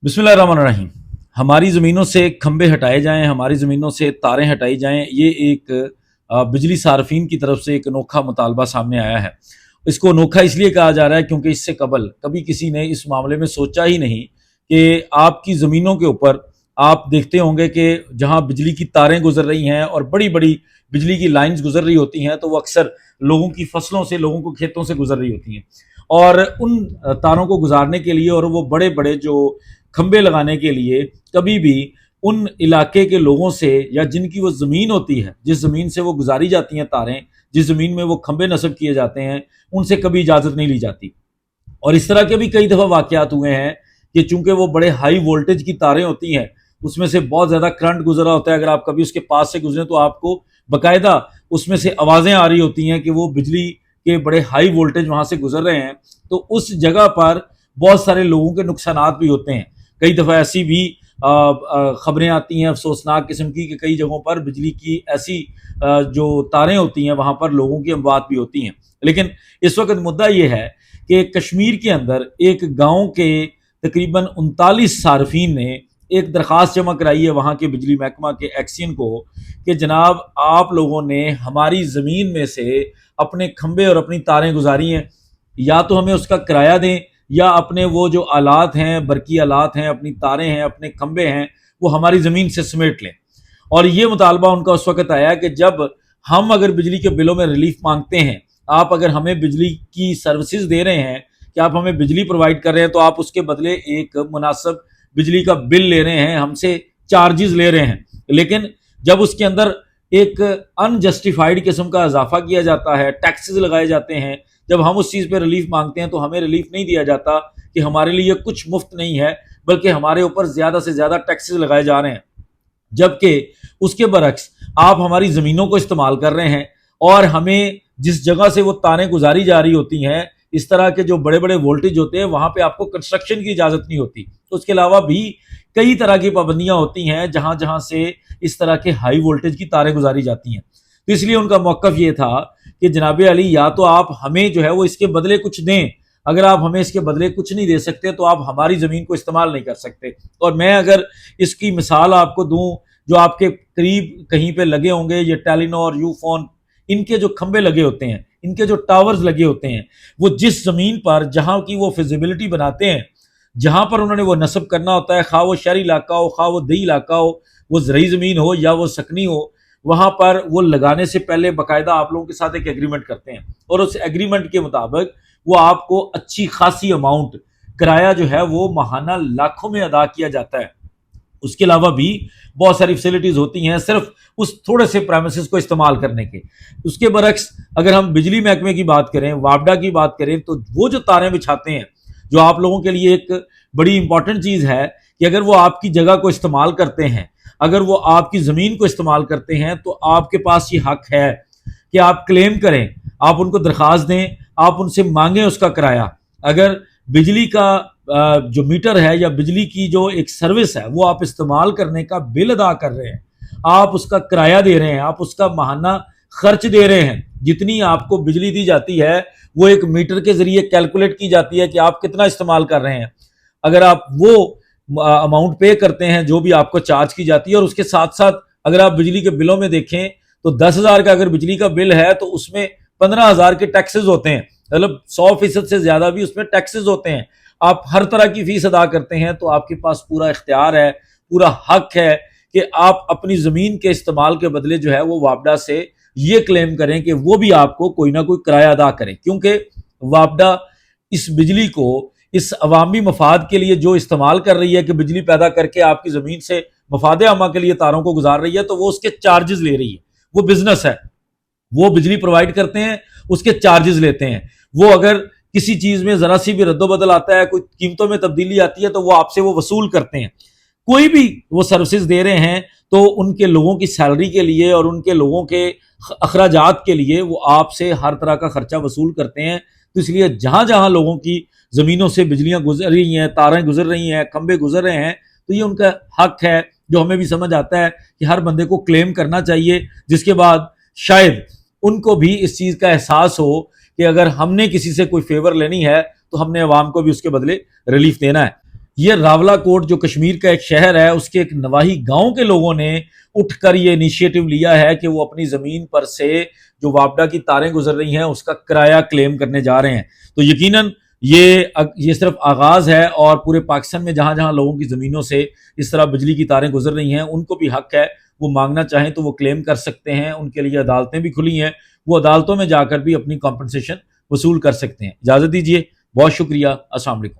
बिस्मिल्लाहिर्रहमानिर्रहीम। हमारी ज़मीनों से खंबे हटाए जाएँ, हमारी ज़मीनों से तारें हटाई जाएँ, ये एक बिजली सार्फिन की तरफ से एक अनोखा मुतालबा सामने आया है। इसको अनोखा इसलिए कहा जा रहा है क्योंकि इससे कबल कभी किसी ने इस मामले में सोचा ही नहीं कि आपकी ज़मीनों के ऊपर आप देखते होंगे कि जहाँ बिजली की तारें गुजर रही हैं और बड़ी-बड़ी बिजली की लाइन्स गुजर रही होती हैं, तो वो अक्सर लोगों की फसलों से, लोगों को खेतों से गुजर रही होती हैं। और उन तारों को गुजारने के लिए और वो बड़े-बड़े जो खंबे लगाने के लिए कभी भी उन इलाके के लोगों से या जिनकी वो ज़मीन होती है, जिस ज़मीन से वो गुजारी जाती हैं तारें, जिस ज़मीन में वो खंबे नस्ब किए जाते हैं, उनसे कभी इजाज़त नहीं ली जाती। और इस तरह के भी कई दफ़ा वाक़यात हुए हैं कि चूँकि वो बड़े हाई वोल्टेज की तारें होती हैं, उसमें से बहुत ज़्यादा करंट गुज़र रहा होता है। अगर आप कभी उसके पास से गुज़रें तो आपको बाकायदा उसमें से आवाज़ें आ रही होती हैं कि वो बिजली के बड़े हाई वोल्टेज वहाँ से गुज़र रहे हैं। तो उस जगह पर बहुत सारे लोगों के नुकसानात भी होते हैं। कई दफ़ा ऐसी भी खबरें आती हैं अफसोसनाक किस्म की कि कई जगहों पर बिजली की ऐसी जो तारें होती हैं वहाँ पर लोगों की अमवात भी होती हैं। लेकिन इस वक्त मुद्दा ये है कि कश्मीर के अंदर एक गांव के तकरीबन 39 सार्फिन ने एक दरख्वास्त जमा कराई है वहाँ के बिजली महकमा के एक्सियन को कि जनाब आप लोगों ने हमारी ज़मीन में से अपने खंबे और अपनी तारें गुजारी हैं, या तो हमें उसका किराया दें या अपने वो जो आलात हैं, बरकी आलात हैं, अपनी तारें हैं, अपने खंबे हैं, वो हमारी ज़मीन से समेट लें। और ये मुतालबा उनका उस वक्त आया कि जब हम अगर बिजली के बिलों में रिलीफ मांगते हैं, आप अगर हमें बिजली की सर्विसेज दे रहे हैं कि आप हमें बिजली प्रोवाइड कर रहे हैं, तो आप उसके बदले एक मुनासिब बिजली का बिल ले रहे हैं, हमसे चार्जेस ले रहे हैं। लेकिन जब उसके अंदर एक अनजस्टिफाइड किस्म का इजाफा किया जाता है, टैक्सेस लगाए जाते हैं, जब हम उस चीज़ पे रिलीफ मांगते हैं तो हमें रिलीफ नहीं दिया जाता कि हमारे लिए कुछ मुफ्त नहीं है, बल्कि हमारे ऊपर ज़्यादा से ज़्यादा टैक्सेस लगाए जा रहे हैं। जबकि उसके बरक्स आप हमारी ज़मीनों को इस्तेमाल कर रहे हैं और हमें जिस जगह से वो तारें गुजारी जा रही होती हैं, इस तरह के जो बड़े बड़े वोल्टेज होते हैं, वहाँ पे आपको कंस्ट्रक्शन की इजाज़त नहीं होती। तो उसके अलावा भी कई तरह की पाबंदियाँ होती हैं जहाँ जहाँ से इस तरह के हाई वोल्टेज की तारें गुजारी जाती हैं। तो इसलिए उनका मौक़िफ़ ये था कि जनाब अली, या तो आप हमें जो है वो इसके बदले कुछ दें, अगर आप हमें इसके बदले कुछ नहीं दे सकते तो आप हमारी ज़मीन को इस्तेमाल नहीं कर सकते। और मैं अगर इसकी मिसाल आपको दूँ, जो आपके करीब कहीं पे लगे होंगे, ये टेलीनॉर, यूफोन, इनके जो खंबे लगे होते हैं, इनके जो टावर्स लगे होते हैं, वो जिस ज़मीन पर जहाँ की वो फिजिबिलिटी बनाते हैं, जहाँ पर उन्होंने वो नस्ब करना होता है, खा वो शहरी इलाका हो, खा वो दही इलाका हो, वो ज़रई ज़मीन हो या वो सकनी हो, वहाँ पर वो लगाने से पहले बाकायदा आप लोगों के साथ एक एग्रीमेंट करते हैं और उस एग्रीमेंट के मुताबिक वो आपको अच्छी खासी अमाउंट किराया जो है वो माहाना लाखों में अदा किया जाता है। उसके अलावा भी बहुत सारी फैसिलिटीज होती हैं सिर्फ उस थोड़े से प्रेमिसेस को इस्तेमाल करने के। उसके बरक्स अगर हम बिजली महकमे की बात करें, वापडा की बात करें, तो वो जो तारें बिछाते हैं, जो आप लोगों के लिए एक बड़ी इंपॉर्टेंट चीज़ है कि अगर वो आपकी जगह को इस्तेमाल करते हैं, अगर वो आपकी ज़मीन को इस्तेमाल करते हैं, तो आपके पास ये हक है कि आप क्लेम करें, आप उनको दरख्वास्त दें, आप उनसे मांगें उसका किराया। अगर बिजली का जो मीटर है या बिजली की जो एक सर्विस है वो आप इस्तेमाल करने का बिल अदा कर रहे हैं, आप उसका किराया दे रहे हैं, आप उसका माहाना खर्च दे रहे हैं, जितनी आपको बिजली दी जाती है वो एक मीटर के जरिए कैलकुलेट की जाती है कि आप कितना इस्तेमाल कर रहे हैं। अगर आप वो अमाउंट पे करते हैं जो भी आपको चार्ज की जाती है, और उसके साथ साथ अगर आप बिजली के बिलों में देखें तो 10,000 का अगर बिजली का बिल है तो उसमें 15,000 के टैक्सेस होते हैं, मतलब 100% से ज्यादा भी उसमें टैक्सेस होते हैं। आप हर तरह की फीस अदा करते हैं, तो आपके पास पूरा इख्तियार है, पूरा हक है कि आप अपनी ज़मीन के इस्तेमाल के बदले जो है वो वापडा से ये क्लेम करें कि वो भी आपको कोई ना कोई किराया अदा करें, क्योंकि वापडा इस बिजली को इस अवामी मफाद के लिए जो इस्तेमाल कर रही है कि बिजली पैदा करके आपकी ज़मीन से मफाद आमा के लिए तारों को गुजार रही है, तो वो उसके चार्जेस ले रही है। वो बिजनेस है, वो बिजली प्रोवाइड करते हैं, उसके चार्जेस लेते हैं। वो अगर किसी चीज़ में ज़रा सी भी रद्दोबदल आता है, कोई कीमतों में तब्दीली आती है, तो वो आपसे वो वसूल करते हैं। कोई भी वो सर्विसेज दे रहे हैं तो उनके लोगों की सैलरी के लिए और उनके लोगों के अखराजात के लिए वो आपसे हर तरह का खर्चा वसूल करते हैं। तो इसलिए जहाँ जहाँ लोगों की ज़मीनों से बिजलियाँ गुजर रही हैं, तारें गुजर रही हैं, खंबे गुजर रहे हैं, तो ये उनका हक है, जो हमें भी समझ आता है कि हर बंदे को क्लेम करना चाहिए, जिसके बाद शायद उनको भी इस चीज़ का एहसास हो कि अगर हमने किसी से कोई फेवर लेनी है तो हमने अवाम को भी उसके बदले रिलीफ देना है। یہ راولہ کوٹ جو کشمیر کا ایک شہر ہے، اس کے ایک نواحی گاؤں کے لوگوں نے اٹھ کر یہ انیشیٹو لیا ہے کہ وہ اپنی زمین پر سے جو وابڈا کی تاریں گزر رہی ہیں اس کا کرایہ کلیم کرنے جا رہے ہیں۔ تو یقیناً یہ صرف آغاز ہے، اور پورے پاکستان میں جہاں جہاں لوگوں کی زمینوں سے اس طرح بجلی کی تاریں گزر رہی ہیں ان کو بھی حق ہے، وہ مانگنا چاہیں تو وہ کلیم کر سکتے ہیں، ان کے لیے عدالتیں بھی کھلی ہیں، وہ عدالتوں میں جا کر بھی اپنی کمپنسیشن وصول کر سکتے ہیں۔ اجازت دیجیے، بہت شکریہ، السلام علیکم۔